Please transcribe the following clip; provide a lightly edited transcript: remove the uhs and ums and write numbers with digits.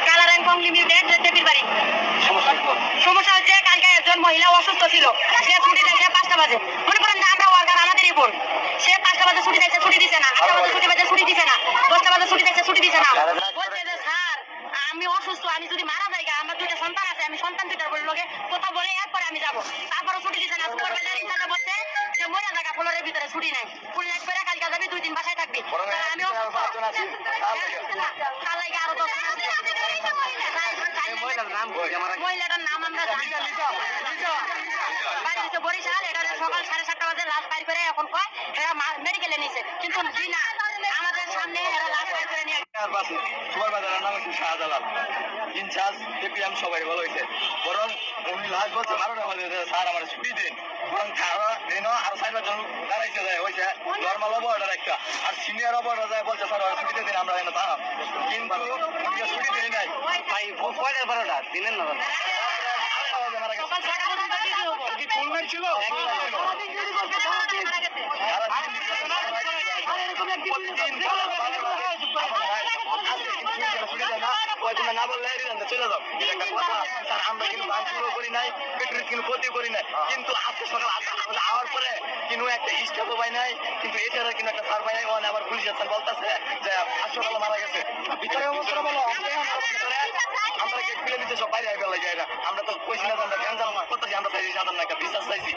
Colour and Kong limited দেবীর বাড়ি। সমস্যা হচ্ছে কালকে একজন মহিলা অসুস্থ ছিল, সে ছুটি চাইছে 5টা বাজে। মনে করেন যে আমরা ওয়ার্কার, আমাদেরই বোন, সে 5টা বাজে ছুটি চাইছে, ছুটি দিছে না। 8টা বাজে ছুটি পাইছে, ছুটি দিছে না। 10টা বাজে ছুটি চাইছে, ছুটি দিছে না। বলছে যে স্যার আমি অসুস্থ, আমি যদি মারা যাই, আমার 2টা সন্তান আছে, আমি সন্তান 2টার লোকে কথা বলে এরপরে আমি যাবো। তারপরে ছুটি দিছে না। সুপারভাইজার ইনচার্জে বলছে যে মরে জায়গা ফ্লোরের ভিতরে ছুটি নাই, ফুল লাইট করে কালকে যাবি, 2 দিন বাসায় থাকবি। আমি অসুস্থ, কাল লাগে আরো 10 জন আছে। মহিলাটার নাম আমরা জানি না। বাড়ি হচ্ছে বরিশাল। এটা সকাল 7:30 বাজে লাশ বাইর করে এখন কয় এরা মেডিকেলে নিছে, কিন্তু না, আমাদের সামনে এরা লাশ বাইর করে নিয়ে সুপারভাইজারের নাম হচ্ছে শাহজালাল, ইনচার্জ এপিএম সবাই ভালো হয়েছে। বরং উনি লাশ বলছে 12টা বাজে স্যার আমার ছুটি দিন, বরং আর 4-5 জন দাঁড়াইছে যায় হয়েছে নর্মাল অবর্ডার একটা, আর সিনিয়র অবর্ডার যায় বলছে স্যার ছুটিতে দিন আমরা এনে দাঁড়াম, কিন্তু ছুটি দিই নাই। ভাই 12টা দিনের না সকাল 6টা পর্যন্ত ডিউটি হবো। কি ফুল নাইট ছিল? না বললে চলে যাও। স্যার আমরা কিন্তু ভাঙচুর করি নাই, পেট্রোল কিন্তু ক্ষতি করি নাই, কিন্তু আজকে সকাল 8টা আওয়ার পরে কিন্তু একটা স্টাফও পাই নাই, কিন্তু এছাড়া কিন্তু একটা স্যার পাই নাই। ওখানে আবার পুলিশ বলতেছে যে হাসপাতালে মারা গেছে। ভিতরে অবস্থা বলো, আমরা খুলে দিতে সব বাইরে আইবে লাগে। আমরা তো কইছি না যে আমরা গ্যাঞ্জাম করতেছি, আমরা চাইছি সাধারণ একটা বিশ্বাস চাইছি।